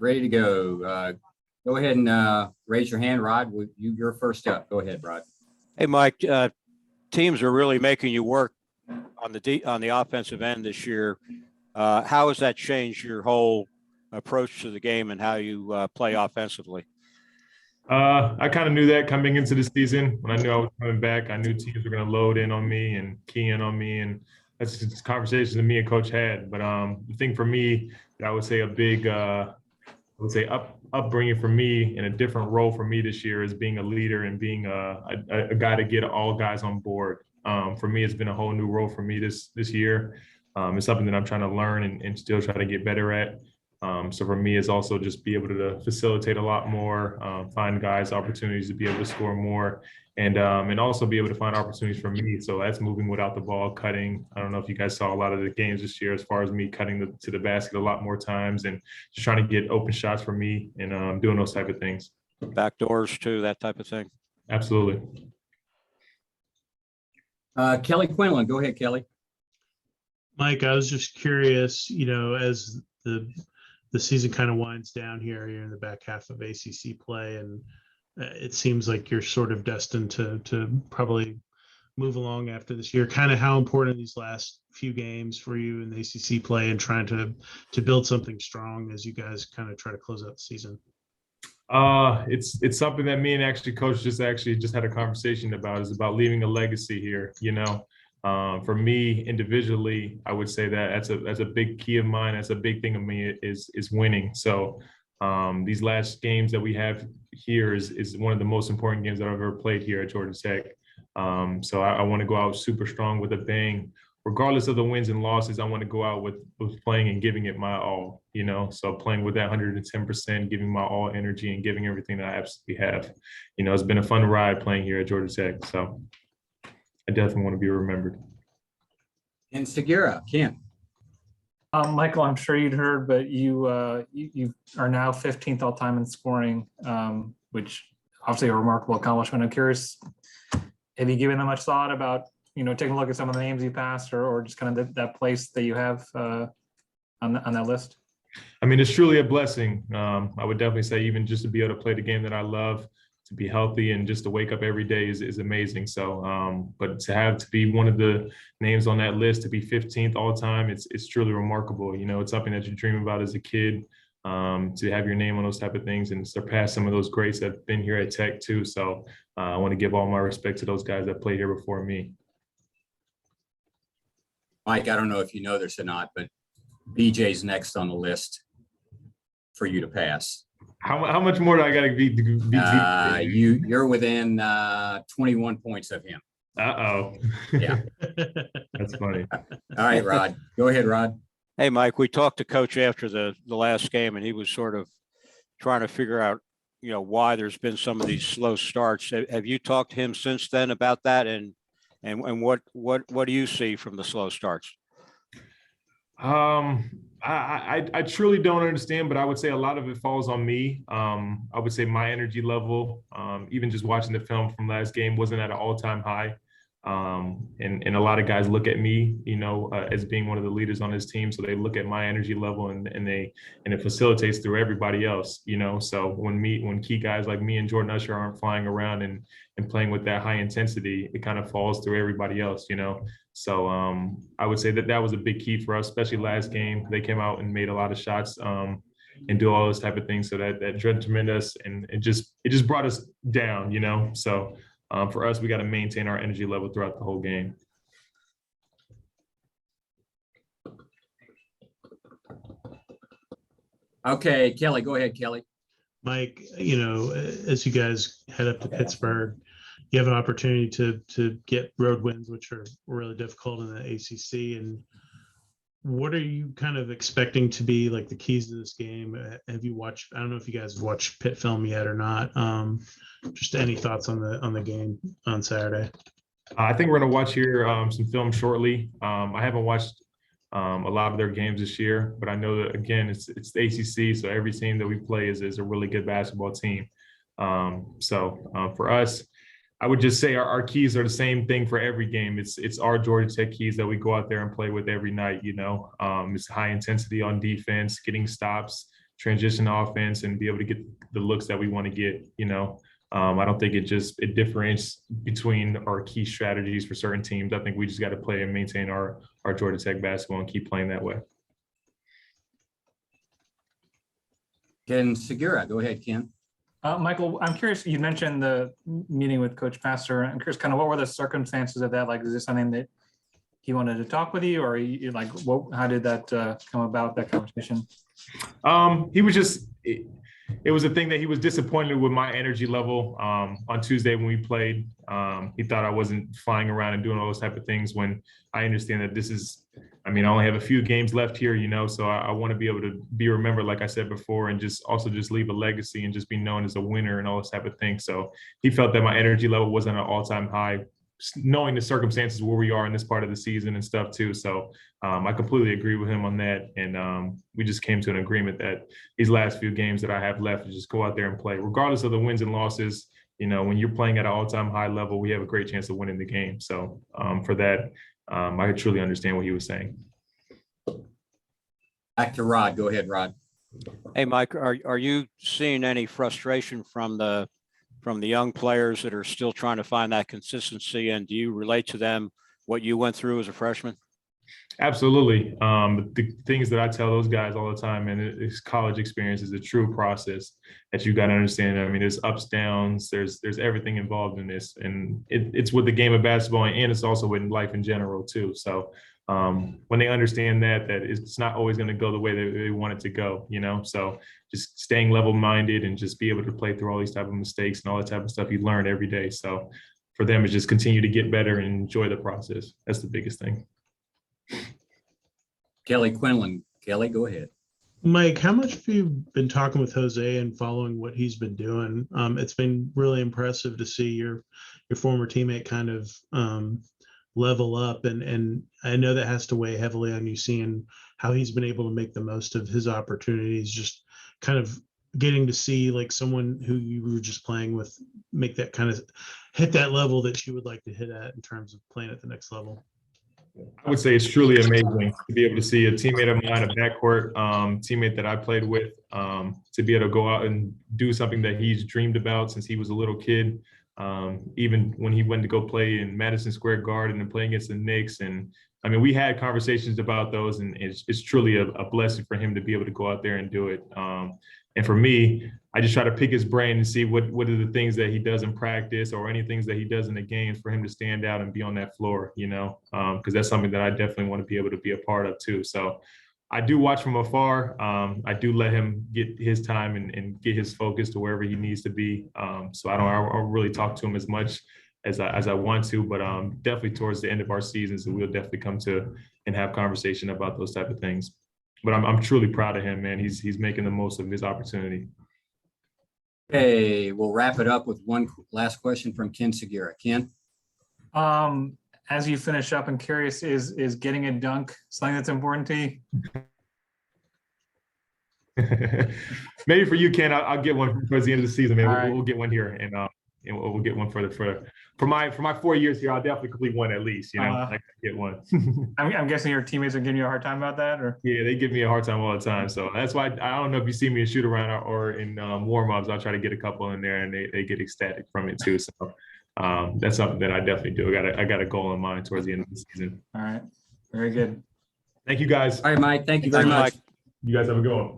ready to go. Go ahead and raise your hand, Rod. You're first up. Go ahead, Rod. Hey, Mike. Teams are really making you work on the offensive end this year. How has that changed your whole approach to the game and how you play offensively? I kind of knew that coming into the season. When I knew I was coming back, I knew teams were going to load in on me and key in on me, and that's just conversations that me and Coach had. But the thing for me that I would say a big, upbringing for me and a different role for me this year is being a leader and being a guy to get all guys on board. For me, it's been a whole new role for me this year. It's something that I'm trying to learn and still try to get better at. So for me, it's also just be able to facilitate a lot more, find guys opportunities to be able to score more, and also be able to find opportunities for me. So that's moving without the ball, cutting. I don't know if you guys saw a lot of the games this year as far as me cutting to the basket a lot more times and just trying to get open shots for me and doing those type of things. Back doors too, that type of thing. Absolutely. Kelly Quinlan, go ahead, Kelly. Mike, I was just curious, as the season kind of winds down here, you're in the back half of ACC play, and it seems like you're sort of destined to probably move along after this year. Kind of how important are these last few games for you in the ACC play and trying to build something strong as you guys kind of try to close out the season? It's something that me and Coach just had a conversation about. Is about leaving a legacy here. For me individually, I would say that that's a big key of mine. That's a big thing of me is winning. So these last games that we have here is one of the most important games that I've ever played here at Georgia Tech. So I want to go out super strong with a bang. Regardless of the wins and losses, I want to go out with playing and giving it my all, so playing with that 110%, giving my all energy and giving everything that I absolutely have. It's been a fun ride playing here at Georgia Tech. So I definitely want to be remembered. And Segura, Ken. Michael, I'm sure you'd heard, but you are now 15th all time in scoring, which obviously a remarkable accomplishment. I'm curious, have you given that much thought about, taking a look at some of the names you passed or just kind of that place that you have on that list? I mean, it's truly a blessing. I would definitely say even just to be able to play the game that I love, to be healthy and just to wake up every day is amazing. So, but to be one of the names on that list, to be 15th all time, it's truly remarkable. It's something that you dream about as a kid, to have your name on those type of things and surpass some of those greats that have been here at Tech too. So I want to give all my respect to those guys that played here before me. Mike, I don't know if you know this or not, but BJ's next on the list for you to pass. How much more do I got to beat? You're within 21 points of him. Uh-oh. Yeah. That's funny. All right, Rod. Go ahead, Rod. Hey, Mike, we talked to Coach after the last game, and he was sort of trying to figure out, why there's been some of these slow starts. Have you talked to him since then about that? And what do you see from the slow starts? I truly don't understand, but I would say a lot of it falls on me. I would say my energy level, even just watching the film from last game, wasn't at an all-time high. And a lot of guys look at me, as being one of the leaders on his team. So they look at my energy level and it facilitates through everybody else, So when key guys like me and Jordan Usher aren't flying around and playing with that high intensity, it kind of falls through everybody else, So I would say that was a big key for us, especially last game. They came out and made a lot of shots and do all those type of things. So that detrimented us, and it just brought us down, So for us, we got to maintain our energy level throughout the whole game. Okay, Kelly, go ahead, Kelly. Mike, as you guys head up to Pittsburgh, you have an opportunity to get road wins, which are really difficult in the ACC. And what are you kind of expecting to be like the keys to this game? Have you watched? I don't know if you guys have watched Pitt film yet or not. Just any thoughts on the game on Saturday? I think we're going to watch here some film shortly. I haven't watched a lot of their games this year, but I know that again it's the ACC, so every team that we play is a really good basketball team. So for us, I would just say our keys are the same thing for every game. It's our Georgia Tech keys that we go out there and play with every night. It's high intensity on defense, getting stops, transition offense and be able to get the looks that we want to get. I don't think it differentiates between our key strategies for certain teams. I think we just got to play and maintain our Georgia Tech basketball and keep playing that way. Ken Segura, go ahead, Ken. Michael, I'm curious, you mentioned the meeting with Coach Pastor. I'm curious kind of what were the circumstances of that? Like, is this something that he wanted to talk with you, or how did that come about, that conversation? He was just, it was a thing that he was disappointed with my energy level on Tuesday when we played. He thought I wasn't flying around and doing all those type of things, when I understand that I only have a few games left here, so I want to be able to be remembered, like I said before, and just leave a legacy and just be known as a winner and all this type of thing. So he felt that my energy level wasn't an all-time high, knowing the circumstances where we are in this part of the season and stuff too. So I completely agree with him on that. And we just came to an agreement that these last few games that I have left, to just go out there and play, regardless of the wins and losses. When you're playing at an all-time high level, we have a great chance of winning the game. So for that, I truly understand what he was saying. Back to Rod. Go ahead, Rod. Hey, Mike, are you seeing any frustration from the young players that are still trying to find that consistency? And do you relate to them what you went through as a freshman? Absolutely. The things that I tell those guys all the time, and it's college experience is a true process that you got to understand. There's ups, downs, there's everything involved in this, and it's with the game of basketball, and it's also with life in general too. So when they understand that it's not always going to go the way that they want it to go, so just staying level-minded and just be able to play through all these type of mistakes and all that type of stuff you learn every day. So for them, it's just continue to get better and enjoy the process. That's the biggest thing. Kelly Quinlan. Kelly, go ahead. Mike, how much have you been talking with Jose and following what he's been doing? It's been really impressive to see your former teammate kind of level up, and I know that has to weigh heavily on you, seeing how he's been able to make the most of his opportunities, just kind of getting to see like someone who you were just playing with make that kind of hit that level that you would like to hit at in terms of playing at the next level. I would say it's truly amazing to be able to see a teammate of mine, a backcourt teammate that I played with, to be able to go out and do something that he's dreamed about since he was a little kid. Even when he went to go play in Madison Square Garden and play against the Knicks. And we had conversations about those, and it's truly a blessing for him to be able to go out there and do it. And for me, I just try to pick his brain and see what are the things that he does in practice or any things that he does in the games for him to stand out and be on that floor, because that's something that I definitely want to be able to be a part of too. So I do watch from afar. I do let him get his time and get his focus to wherever he needs to be. So I don't really talk to him as much as I want to, but definitely towards the end of our season, so we'll definitely come to and have conversation about those type of things. But I'm truly proud of him, man. He's making the most of his opportunity. Okay, we'll wrap it up with one last question from Ken Segura. Ken? As you finish up, I'm curious, is getting a dunk something that's important to you? Maybe for you, Ken, I'll get one towards the end of the season, man. Right. We'll get one here, and we'll get one for my 4 years here. I'll definitely complete one at least. I can get one. I'm guessing your teammates are giving you a hard time about that, or? Yeah, they give me a hard time all the time. So that's why I don't know if you see me in shoot around or in warm-ups. I'll try to get a couple in there, and they get ecstatic from it too. So that's something that I definitely do. I got a goal in mind towards the end of the season. All right, very good. Thank you, guys. All right, Mike, thank you very Thanks, much. Mike. You guys have a good one.